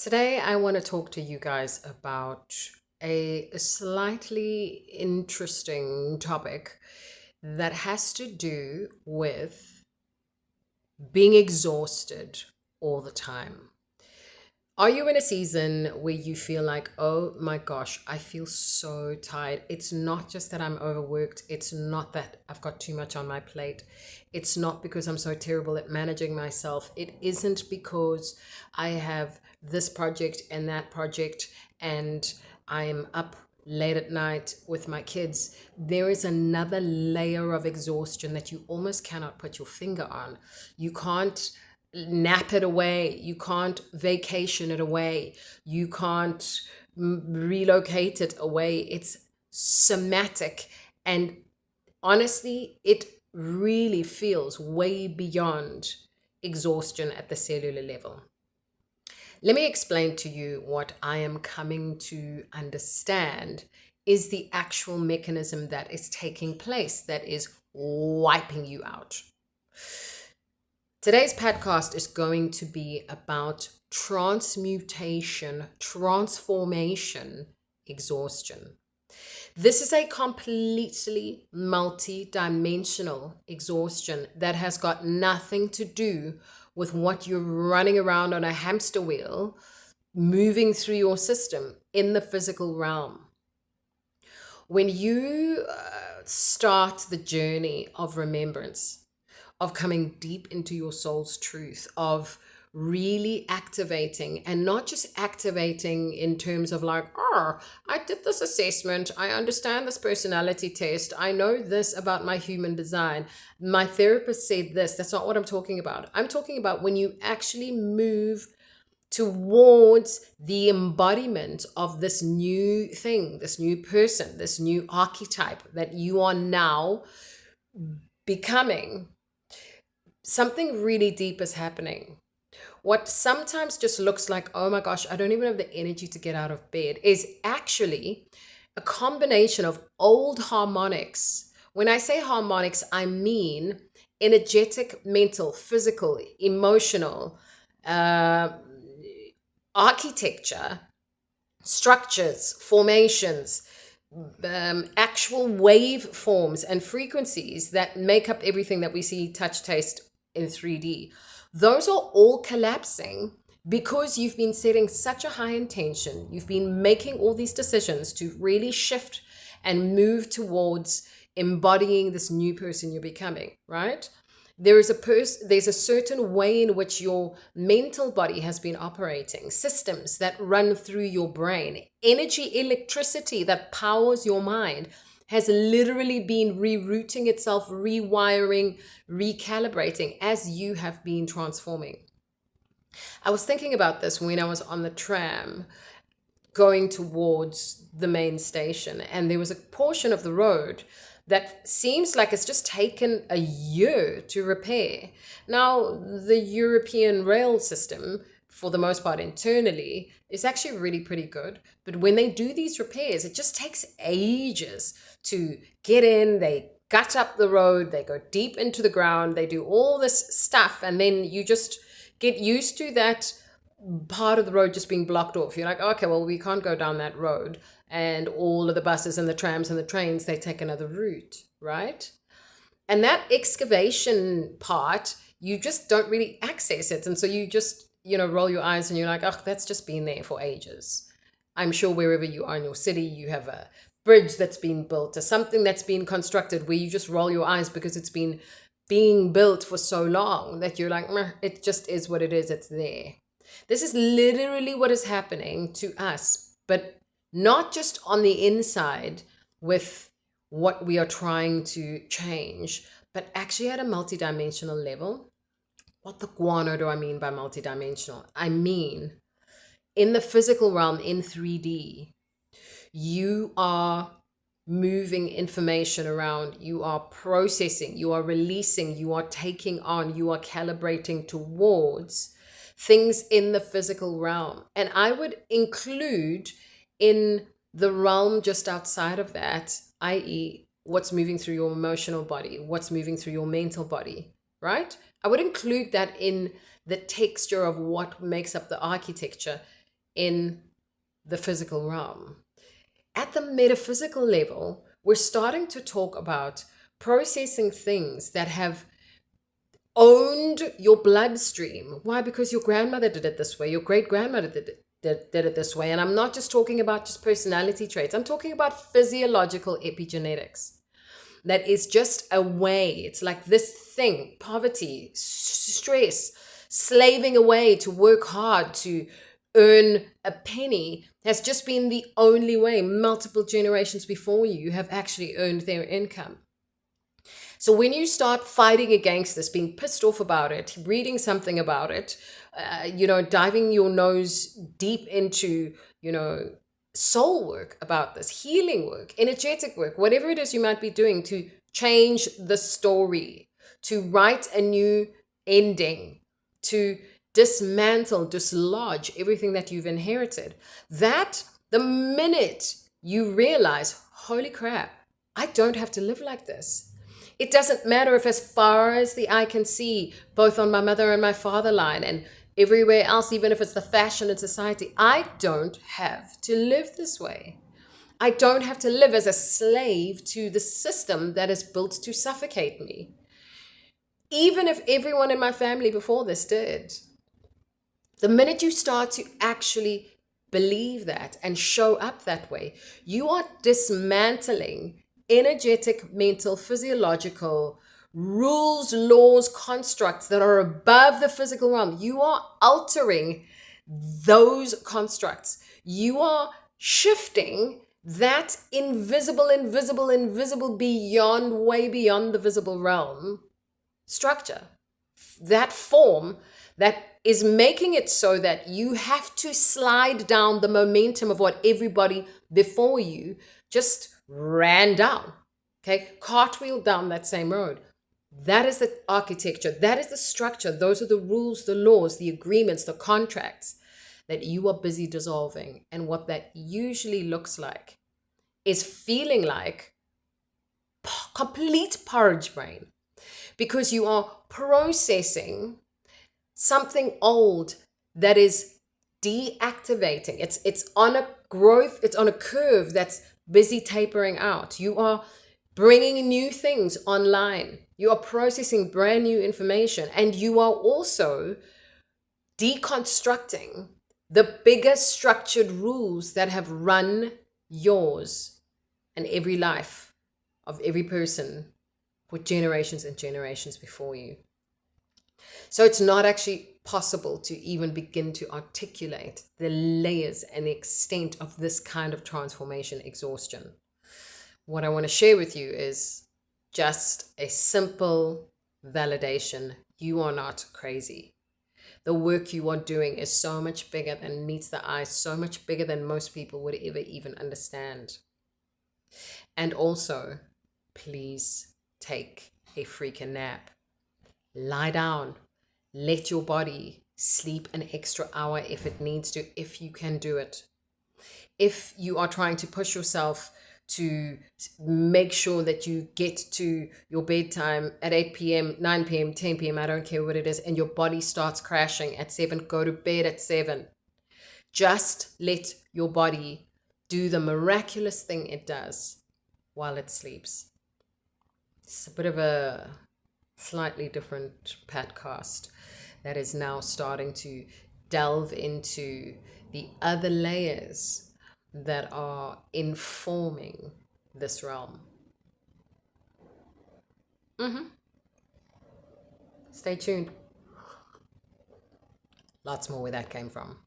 Today, I want to talk to you guys about a slightly interesting topic that has to do with being exhausted all the time. Are you in a season where you feel like, oh my gosh, I feel so tired? It's not just that I'm overworked. It's not that I've got too much on my plate. It's not because I'm so terrible at managing myself. It isn't because I have this project and that project and I'm up late at night with my kids. There is another layer of exhaustion that you almost cannot put your finger on. You can't nap it away. You can't vacation it away. You can't relocate it away. It's somatic. And honestly, it really feels way beyond exhaustion at the cellular level. Let me explain to you what I am coming to understand is the actual mechanism that is taking place that is wiping you out. Today's podcast is going to be about transmutation, transformation, exhaustion. This is a completely multi-dimensional exhaustion that has got nothing to do with what you're running around on a hamster wheel, moving through your system in the physical realm. When you start the journey of remembrance, of coming deep into your soul's truth, of really activating, and not just activating in terms of like, oh, I did this assessment, I understand this personality test, I know this about my human design, my therapist said this. That's not what I'm talking about. I'm talking about when you actually move towards the embodiment of this new thing, this new person, this new archetype that you are now becoming. Something really deep is happening. What sometimes just looks like, oh my gosh, I don't even have the energy to get out of bed, is actually a combination of old harmonics. When I say harmonics, I mean energetic, mental, physical, emotional, uh, architecture, structures, formations, actual wave forms and frequencies that make up everything that we see, touch, taste in 3D. Those are all collapsing because you've been setting such a high intention. You've been making all these decisions to really shift and move towards embodying this new person you're becoming, right? There's a certain way in which your mental body has been operating, systems that run through your brain, energy, electricity that powers your mind has literally been rerouting itself, rewiring, recalibrating as you have been transforming. I was thinking about this when I was on the tram going towards the main station, and there was a portion of the road that seems like it's just taken a year to repair. Now, the European rail system, for the most part internally, is actually really pretty good. But when they do these repairs, it just takes ages to get in. They gut up the road, they go deep into the ground, they do all this stuff, and then you just get used to that part of the road just being blocked off. You're like, okay, well, we can't go down that road. And all of the buses and the trams and the trains, they take another route, right? And that excavation part, you just don't really access it. And so you just, roll your eyes and you're like, oh, that's just been there for ages. I'm sure wherever you are in your city, you have a bridge that's been built or something that's been constructed where you just roll your eyes because it's been being built for so long that you're like, "Meh, it just is what it is, it's there." This is literally what is happening to us, but not just on the inside with what we are trying to change, but actually at a multidimensional level. What the guano do I mean by multidimensional? I mean, in the physical realm, in 3D, you are moving information around, you are processing, you are releasing, you are taking on, you are calibrating towards things in the physical realm. And I would include in the realm just outside of that, i.e., what's moving through your emotional body, what's moving through your mental body, right? I would include that in the texture of what makes up the architecture in the physical realm. At the metaphysical level, we're starting to talk about processing things that have owned your bloodstream. Why? Because your grandmother did it this way, your great grandmother did it this way. And I'm not just talking about just personality traits, I'm talking about physiological epigenetics. That is just a way. It's like this thing, poverty, stress, slaving away to work hard to earn a penny has just been the only way multiple generations before you have actually earned their income. So when you start fighting against this, being pissed off about it, reading something about it, diving your nose deep into, soul work about this, healing work, energetic work, whatever it is you might be doing to change the story, to write a new ending, to dismantle, dislodge everything that you've inherited. That the minute you realize, holy crap, I don't have to live like this. It doesn't matter if as far as the eye can see, both on my mother and my father line and everywhere else, even if it's the fashion in society, I don't have to live this way. I don't have to live as a slave to the system that is built to suffocate me. Even if everyone in my family before this did. The minute you start to actually believe that and show up that way, you are dismantling energetic, mental, physiological rules, laws, constructs that are above the physical realm. You are altering those constructs. You are shifting that invisible beyond, way beyond the visible realm structure, that form that is making it so that you have to slide down the momentum of what everybody before you just ran down. Okay, cartwheel down that same road. That is the architecture, that is the structure, those are the rules, the laws, the agreements, the contracts that you are busy dissolving. And what that usually looks like is feeling like complete porridge brain, because you are processing something old that is deactivating. It's on a growth, it's on a curve that's busy tapering out. You are bringing new things online. You are processing brand new information, and you are also deconstructing the bigger structured rules that have run yours and every life of every person for generations and generations before you. So it's not actually possible to even begin to articulate the layers and the extent of this kind of transformation exhaustion. What I want to share with you is just a simple validation. You are not crazy. The work you are doing is so much bigger than meets the eye, so much bigger than most people would ever even understand. And also, please take a freaking nap. Lie down. Let your body sleep an extra hour if it needs to, if you can do it. If you are trying to push yourself to make sure that you get to your bedtime at 8 p.m., 9 p.m., 10 p.m., I don't care what it is, and your body starts crashing at 7, go to bed at 7. Just let your body do the miraculous thing it does while it sleeps. It's a bit of a slightly different podcast that is now starting to delve into the other layers that are informing this realm. Stay tuned. Lots more where that came from.